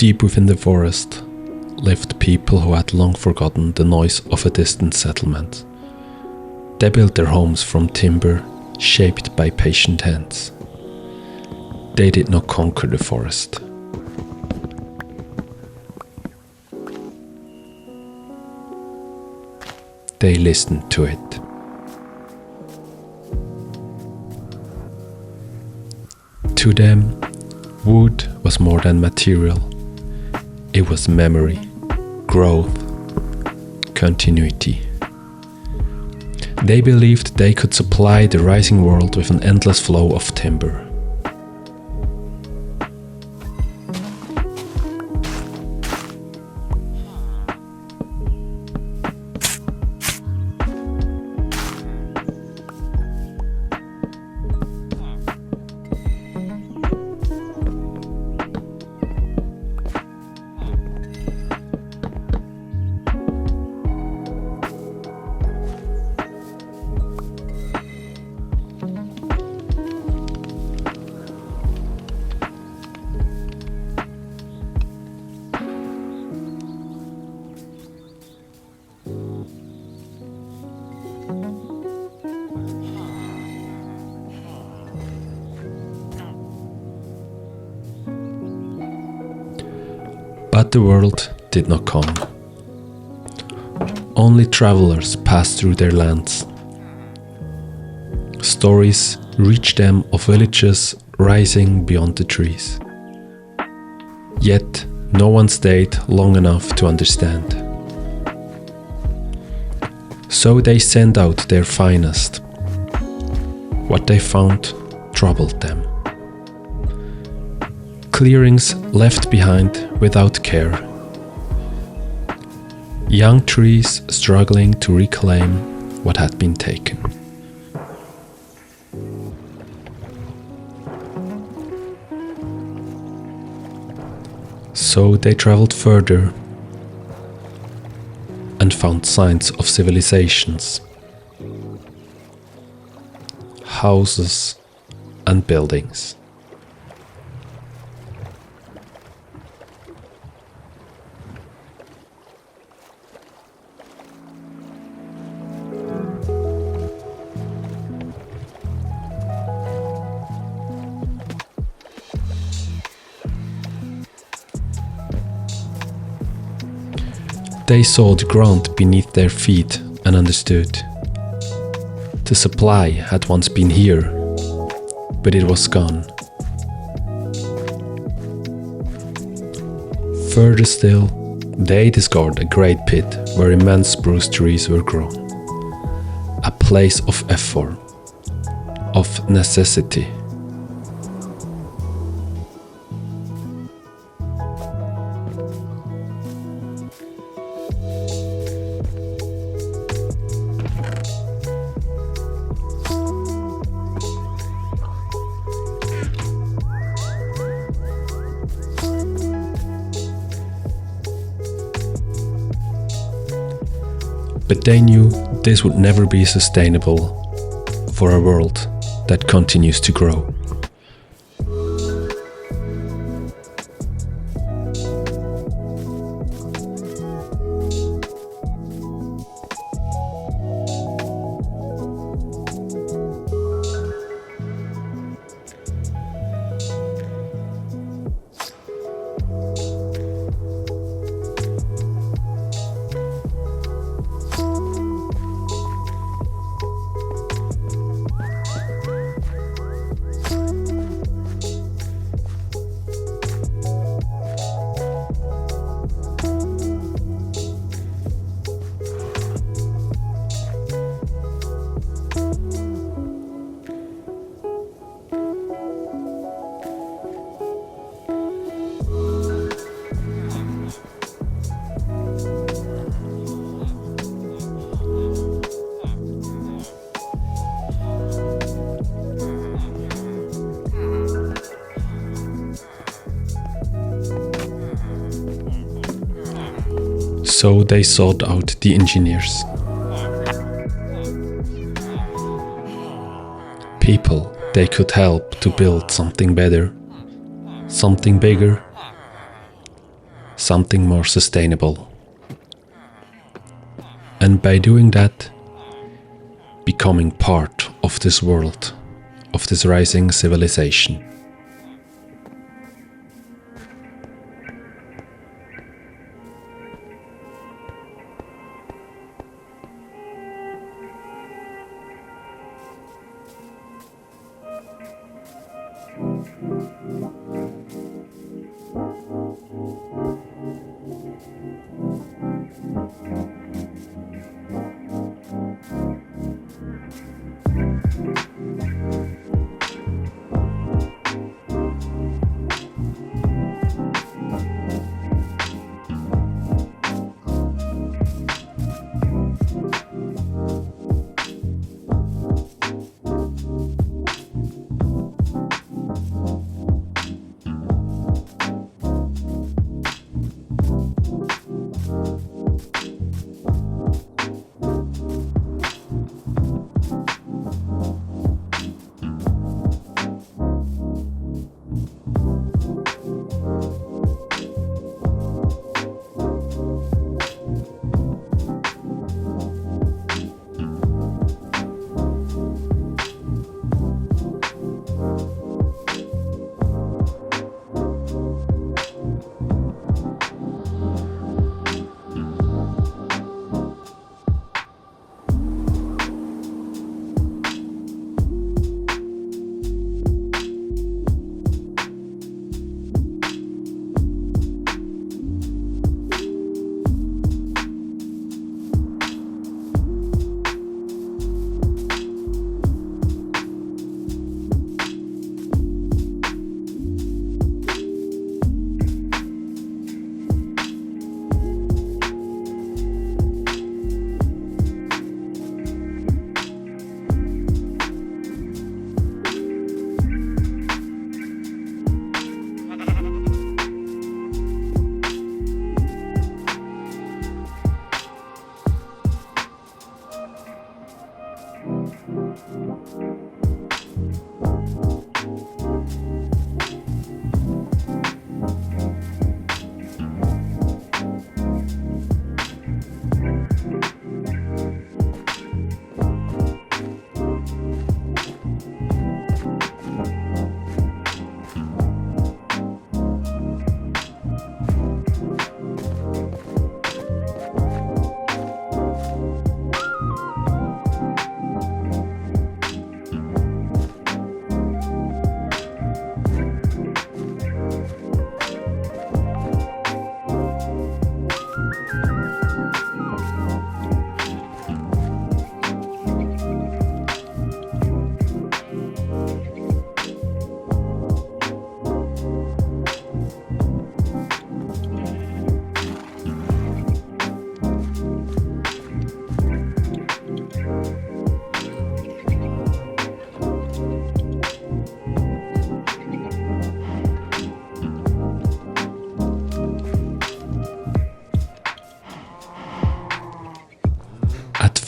Deep within the forest lived people who had long forgotten the noise of a distant settlement. They built their homes from timber shaped by patient hands. They did not conquer the forest. They listened to it. To them, wood was more than material. It was memory, growth, continuity. They believed they could supply the rising world with an endless flow of timber. But the world did not come. Only travelers passed through their lands. Stories reached them of villages rising beyond the trees. Yet no one stayed long enough to understand. So they sent out their finest. What they found troubled them. Clearings left behind without care. Young trees struggling to reclaim what had been taken. So they traveled further and found signs of civilizations, houses and buildings. They saw the ground beneath their feet and understood. The supply had once been here, but it was gone. Further still, they discovered a great pit where immense spruce trees were grown. A place of effort, of necessity. But they knew this would never be sustainable for a world that continues to grow. So they sought out the engineers. People they could help to build something better, something bigger, something more sustainable. And by doing that, becoming part of this world, of this rising civilization.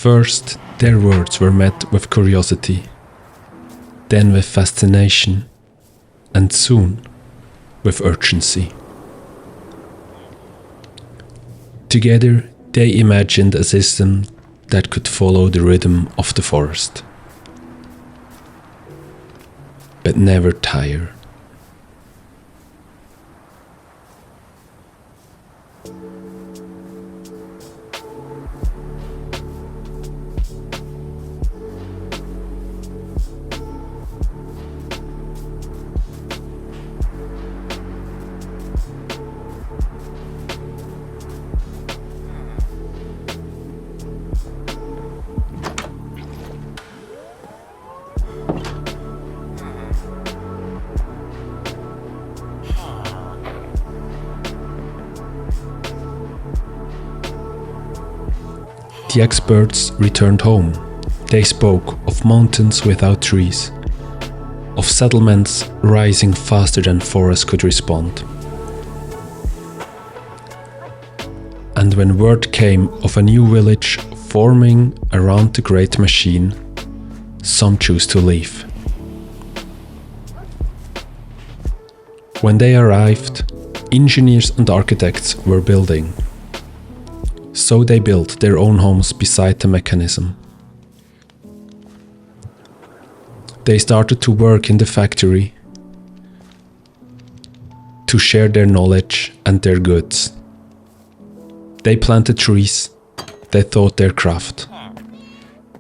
First, their words were met with curiosity, then with fascination, and soon with urgency. Together, they imagined a system that could follow the rhythm of the forest, but never tire. The experts returned home. They spoke of mountains without trees, of settlements rising faster than forests could respond. And when word came of a new village forming around the great machine, some chose to leave. When they arrived, engineers and architects were building. So they built their own homes beside the mechanism. They started to work in the factory to share their knowledge and their goods. They planted trees, they taught their craft.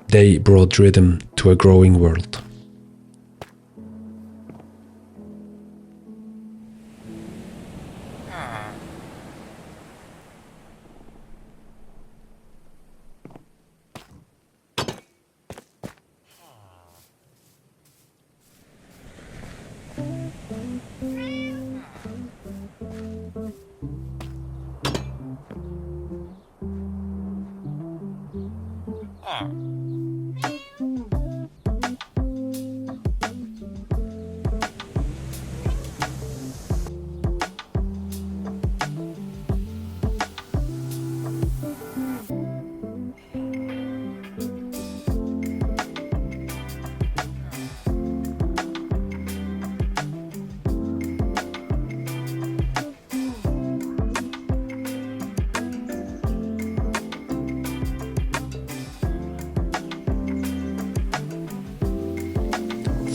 They brought rhythm to a growing world.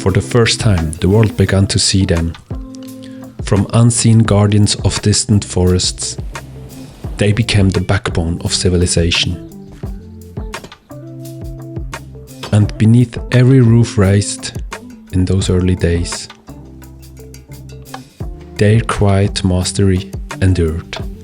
For the first time, the world began to see them. From unseen guardians of distant forests, they became the backbone of civilization. And beneath every roof raised in those early days, their quiet mastery endured.